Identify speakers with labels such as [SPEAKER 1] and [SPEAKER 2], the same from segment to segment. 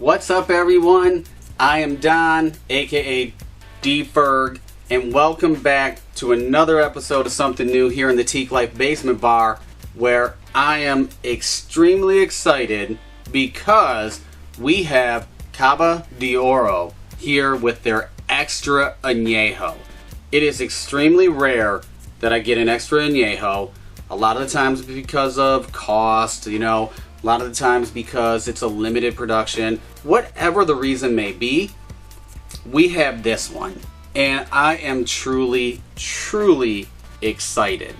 [SPEAKER 1] What's up, everyone? I am Don, aka D-Ferg, and welcome back to another episode of Something New here in the Teeqlife Basement Bar, where I am extremely excited because we have Cava de Oro here with their Extra Anejo. It is extremely rare that I get an Extra Anejo. A lot of the times because of cost, a lot of the times because it's a limited production. Whatever the reason may be, we have this one. And I am truly, truly excited.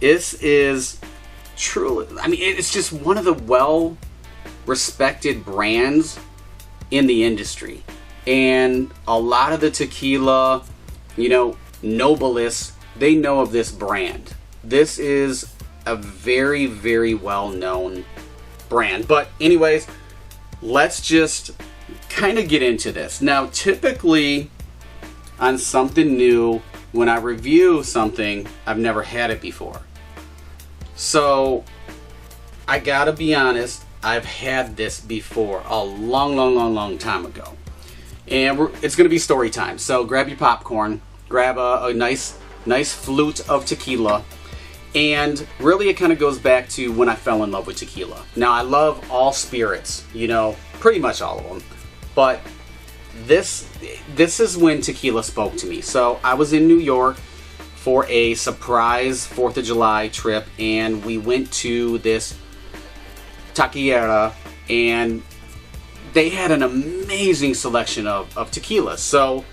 [SPEAKER 1] This is truly, it's just one of the well-respected brands in the industry. And a lot of the tequila, noblists, they know of this brand. This is a very, very well-known brand. But anyways, let's just kind of get into this. Now, typically on Something New, when I review something, I've never had it before. So I gotta be honest, I've had this before a long time ago. And it's gonna be story time. So grab your popcorn, grab a nice flute of tequila. And really it kind of goes back to when I fell in love with tequila. Now, I love all spirits, pretty much all of them. But this is when tequila spoke to me. So I was in New York for a surprise 4th of July trip, and we went to this taqueria, and they had an amazing selection of tequila. So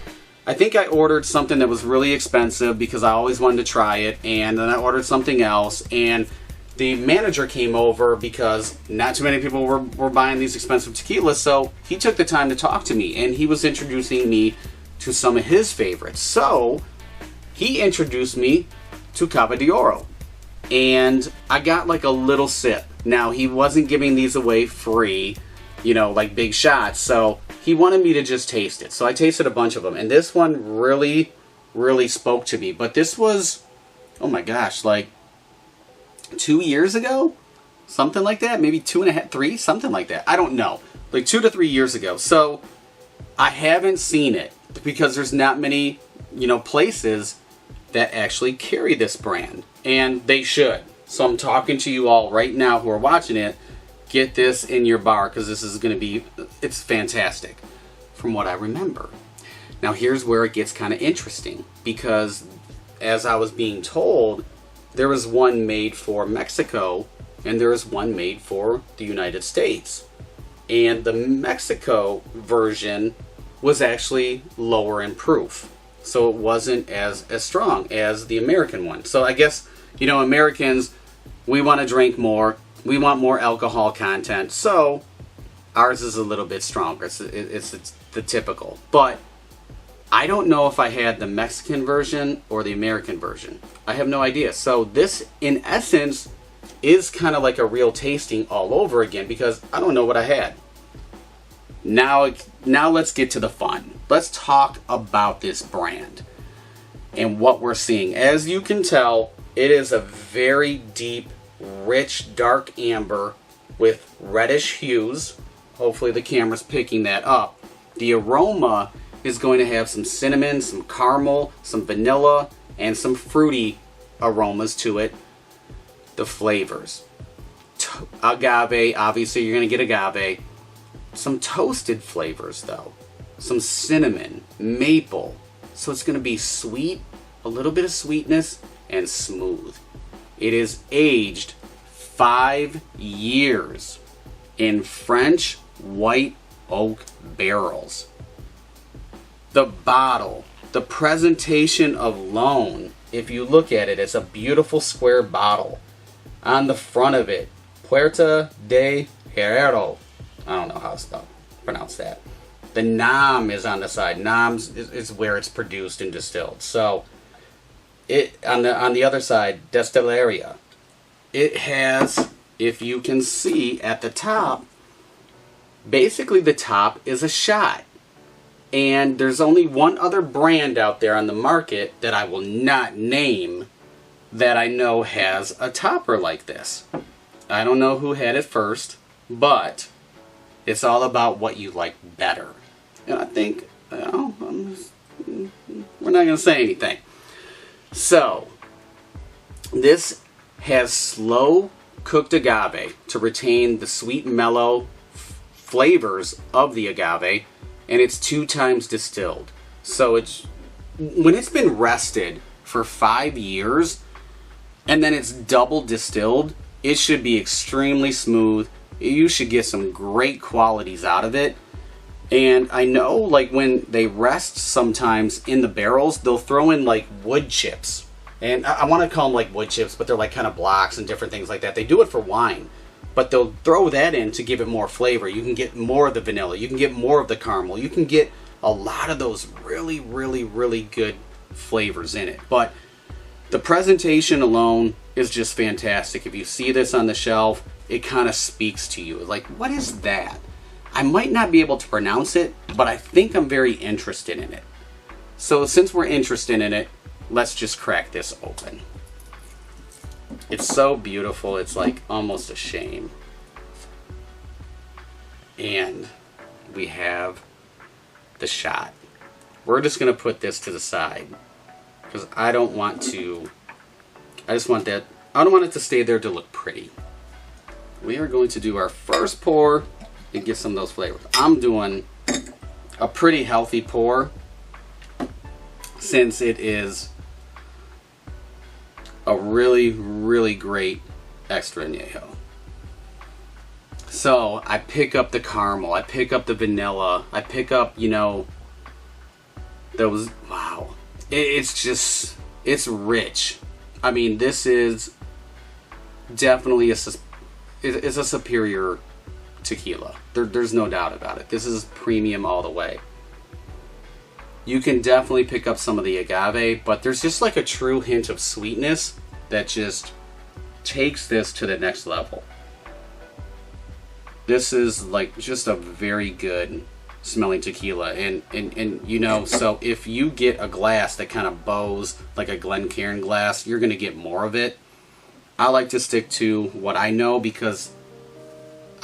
[SPEAKER 1] I think I ordered something that was really expensive because I always wanted to try it, and then I ordered something else, and the manager came over because not too many people were buying these expensive tequilas, so he took the time to talk to me, and he was introducing me to some of his favorites. So he introduced me to Cava de Oro, and I got like a little sip. Now, he wasn't giving these away free, like big shots, so he wanted me to just taste it. So I tasted a bunch of them, and this one really, really spoke to me. But this was, oh my gosh, like 2 years ago? Something like that? Maybe 2.5, 3? Something like that. I don't know. Like 2 to 3 years ago. So I haven't seen it because there's not many, places that actually carry this brand. And they should. So I'm talking to you all right now who are watching it. Get this in your bar because this is going to be, it's fantastic from what I remember. Now here's where it gets kind of interesting, because as I was being told, there was one made for Mexico and there was one made for the United States. And the Mexico version was actually lower in proof. So it wasn't as strong as the American one. So I guess, Americans, we want to drink more. We want more alcohol content, so ours is a little bit stronger. It's the typical. But I don't know if I had the Mexican version or the American version. I have no idea. So this, in essence, is kind of like a real tasting all over again because I don't know what I had. Now let's get to the fun. Let's talk about this brand and what we're seeing. As you can tell, it is a very deep, rich dark amber with reddish hues. Hopefully the camera's picking that up. The aroma is going to have some cinnamon, some caramel, some vanilla, and some fruity aromas to it. The flavors. Agave, obviously you're going to get agave. Some toasted flavors though. Some cinnamon, maple. So it's going to be sweet, a little bit of sweetness, and smooth. It is aged 5 years in French white oak barrels. The bottle, the presentation alone, if you look at it, it's a beautiful square bottle. On the front of it, Puerta de Hierro. I don't know how to pronounce that. The NAM is on the side. NAM is where it's produced and distilled. So it on the other side, Destilleria. It has, if you can see at the top, basically the top is a shot. And there's only one other brand out there on the market that I will not name that I know has a topper like this. I don't know who had it first, but It's all about what you like better. And I think, we're not going to say anything. So, this has slow cooked agave to retain the sweet, mellow flavors of the agave, and it's 2 times distilled. So it's, when it's been rested for 5 years and then it's double distilled, it should be extremely smooth. You should get some great qualities out of it. And I know, like, when they rest sometimes in the barrels, they'll throw in like wood chips. And I want to call them like wood chips, but they're like kind of blocks and different things like that. They do it for wine, but they'll throw that in to give it more flavor. You can get more of the vanilla. You can get more of the caramel. You can get a lot of those really, really, really good flavors in it. But the presentation alone is just fantastic. If you see this on the shelf, it kind of speaks to you. Like, what is that? I might not be able to pronounce it, but I think I'm very interested in it. So since we're interested in it, let's just crack this open. It's so beautiful, it's like almost a shame. And we have the shot. We're just gonna put this to the side because I don't want to, I don't want it to stay there to look pretty. We are going to do our first pour and get some of those flavors. I'm doing a pretty healthy pour since it is a really, really great Extra Anejo. So I pick up the caramel, I pick up the vanilla, I pick up, you know, those, wow. It's just, it's rich. I mean, this is definitely it's a superior tequila. There's no doubt about it. This is premium all the way. You can definitely pick up some of the agave, but there's just like a true hint of sweetness that just takes this to the next level. This is like just a very good smelling tequila, and you know, so if you get a glass that kind of bows like a Glencairn glass, you're gonna get more of it. I like to stick to what I know because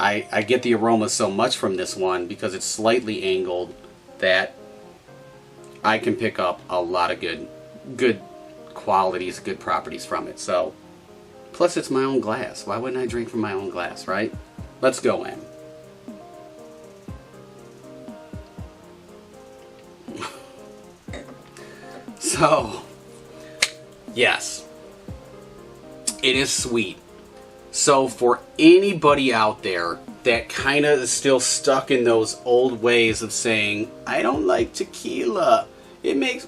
[SPEAKER 1] I get the aroma so much from this one because it's slightly angled that I can pick up a lot of good qualities, good properties from it. So, plus it's my own glass. Why wouldn't I drink from my own glass, right? Let's go in. So, yes, it is sweet. So for anybody out there that kind of is still stuck in those old ways of saying, I don't like tequila, it makes,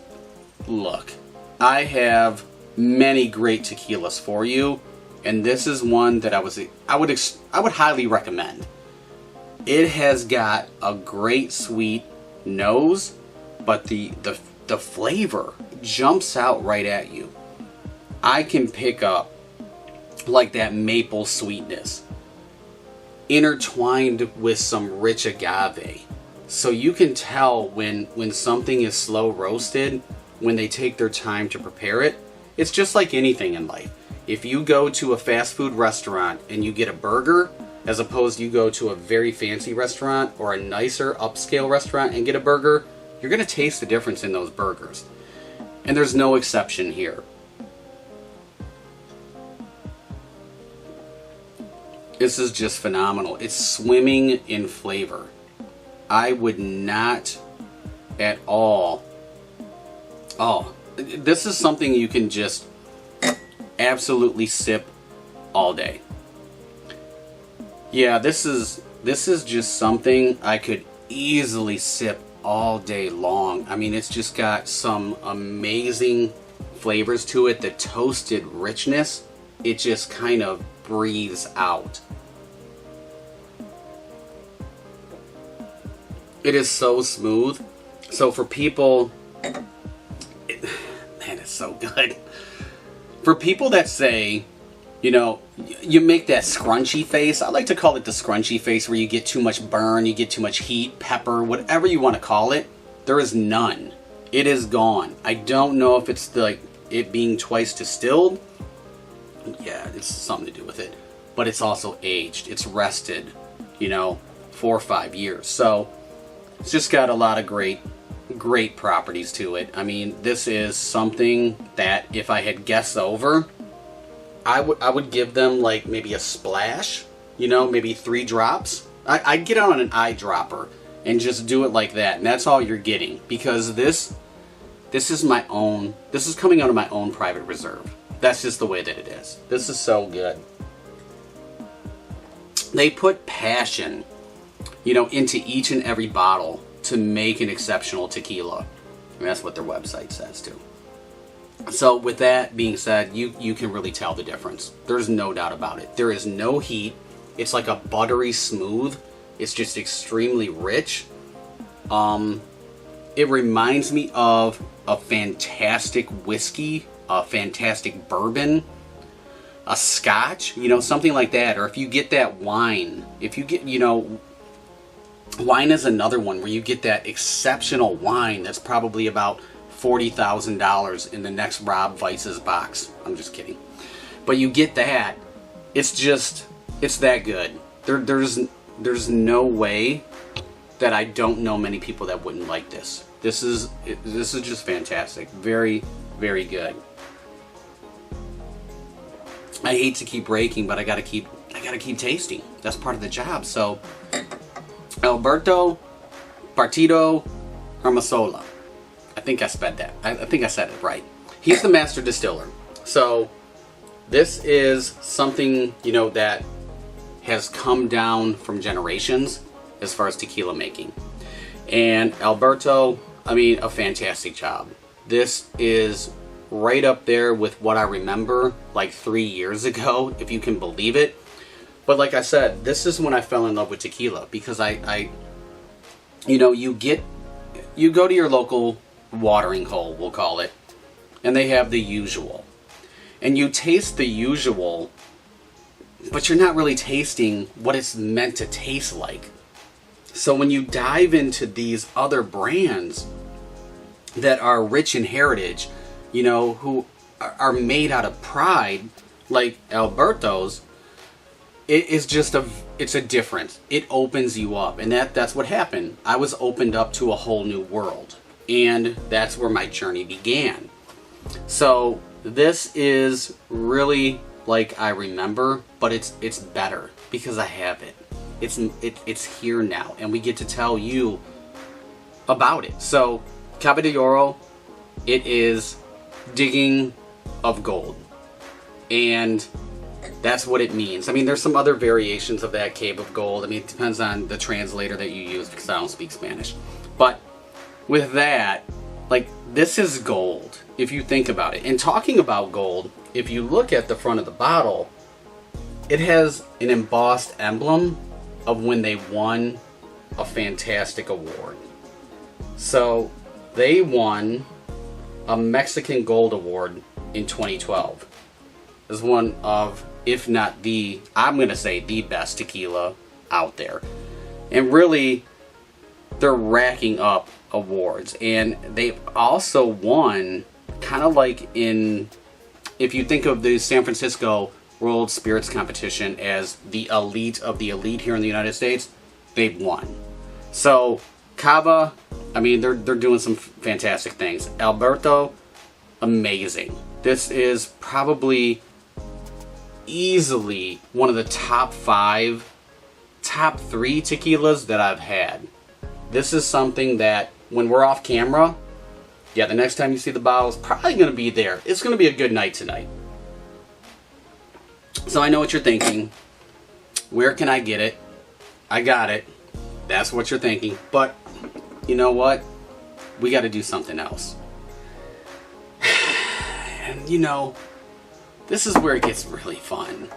[SPEAKER 1] look, I have many great tequilas for you, and this is one that I would highly recommend. It has got a great sweet nose, but the flavor jumps out right at you. I can pick up like that maple sweetness intertwined with some rich agave. So you can tell when something is slow roasted, when they take their time to prepare it. It's just like anything in life. If you go to a fast food restaurant and you get a burger, as opposed to you go to a very fancy restaurant or a nicer upscale restaurant and get a burger, you're going to taste the difference in those burgers. And there's no exception here. This is just phenomenal. It's swimming in flavor. I would not at all. Oh, this is something you can just absolutely sip all day. Yeah, this is just something I could easily sip all day long. I mean, it's just got some amazing flavors to it. The toasted richness, it just kind of breathes out. It is so smooth. So for people, man, it's so good. For people that say, you know, you make that scrunchy face. I like to call it the scrunchy face, where you get too much burn, you get too much heat, pepper, whatever you want to call it. There is none. It is gone. I don't know if it's like it being twice distilled. Yeah, it's something to do with it. But it's also aged. It's rested, you know. 4 or 5 years. So it's just got a lot of great properties to it. I mean, this is something that if I had guests over, I would give them like maybe a splash, you know, maybe 3 drops. I'd get on an eyedropper and just do it like that, and that's all you're getting, because this is my own. This is coming out of my own private reserve. That's just the way that it is. This is so good. They put passion, you know, into each and every bottle to make an exceptional tequila. And that's what their website says too. So with that being said, you can really tell the difference. There's no doubt about it. There is no heat. It's like a buttery smooth. It's just extremely rich. It reminds me of a fantastic whiskey, a fantastic bourbon, a scotch, you know, something like that. Or if you get that wine, if you get, you know, wine is another one where you get that exceptional wine that's probably about $40,000 in the next Rob Weiss's box. I'm just kidding. But you get that. It's just, it's that good. There's no way that I don't know many people that wouldn't like this. This is just fantastic. Very, very good. I hate to keep breaking, but I gotta keep tasting. That's part of the job. So, Alberto Partido Hermasillo. I think I said that. I think I said it right. He's the master distiller. So, this is something, you know, that has come down from generations as far as tequila making. And Alberto, I mean, a fantastic job. This is right up there with what I remember like 3 years ago, if you can believe it. But like I said, this is when I fell in love with tequila, because I you know, you go to your local watering hole, we'll call it, and they have the usual. And you taste the usual, but you're not really tasting what it's meant to taste like. So when you dive into these other brands that are rich in heritage, you know, who are made out of pride, like Alberto's, it is just it's a difference. It opens you up, and that's what happened. I was opened up to a whole new world, and that's where my journey began. So this is really like I remember, but it's better because I have it. It's here now, and we get to tell you about it. So Cava de Oro, it is digging of gold, and that's what it means. I mean, there's some other variations of that, cave of gold. I mean, it depends on the translator that you use, because I don't speak Spanish. But with that, like, this is gold if you think about it. And talking about gold, if you look at the front of the bottle, it has an embossed emblem of when they won a fantastic award. So they won a Mexican Gold Award in 2012. As one of, if not the, I'm going to say the best tequila out there. And really, they're racking up awards. And they also won, kind of like in, if you think of the San Francisco World Spirits Competition as the elite of the elite here in the United States, they've won. So Cava, I mean, they're doing some fantastic things. Alberto, amazing. This is probably easily one of the top 3 tequilas that I've had. This is something that when we're off camera, yeah, the next time you see the bottle is probably going to be there. It's going to be a good night tonight. So I know what you're thinking. Where can I get it? I got it. That's what you're thinking. But you know what? We got to do something else. And you know, this is where it gets really fun.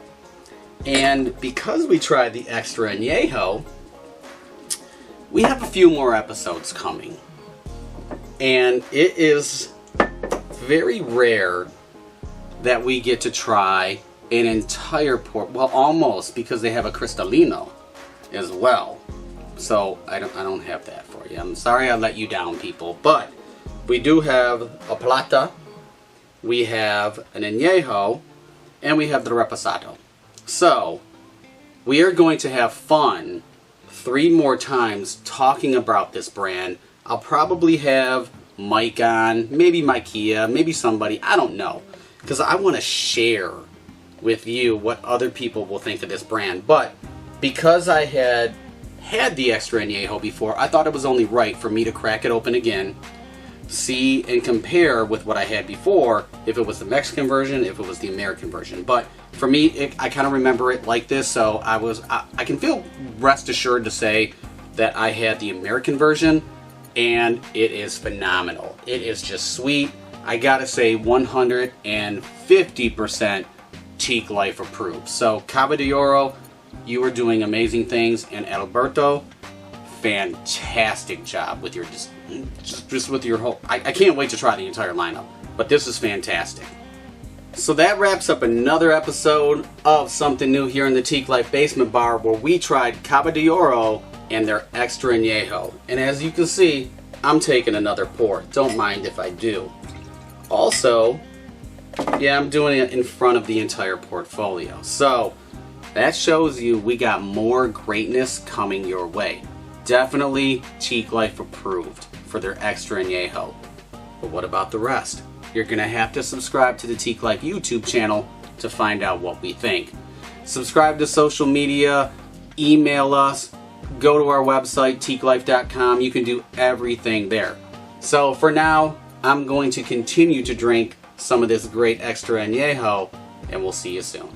[SPEAKER 1] And because we tried the Extra Anejo, we have a few more episodes coming. And it is very rare that we get to try an entire port. Well, almost, because they have a Cristalino as well. So I don't have that for you. I'm sorry I let you down, people. But we do have a Plata, we have an Añejo, and we have the Reposado. So we are going to have fun 3 more times talking about this brand. I'll probably have Mike on, maybe Mikea, maybe somebody, I don't know. Because I want to share with you what other people will think of this brand. But because I had the Extra Anejo before, I thought it was only right for me to crack it open again, see and compare with what I had before, if it was the Mexican version, if it was the American version. But for me, I kind of remember it like this, so I can feel rest assured to say that I had the American version, and it is phenomenal. It is just sweet. I gotta say 150% Teeqlife approved. So Cava de Oro, you are doing amazing things, and Alberto, fantastic job with your just with your whole. I can't wait to try the entire lineup, but this is fantastic. So that wraps up another episode of Something New here in the Teeqlife Basement Bar, where we tried Cava de Oro and their Extra Anejo. And as you can see, I'm taking another pour. Don't mind if I do. Also, yeah, I'm doing it in front of the entire portfolio. So that shows you we got more greatness coming your way. Definitely Teeqlife approved for their Extra Anejo. But what about the rest? You're going to have to subscribe to the Teeqlife YouTube channel to find out what we think. Subscribe to social media, email us, go to our website, teeqlife.com. You can do everything there. So for now, I'm going to continue to drink some of this great Extra Anejo, and we'll see you soon.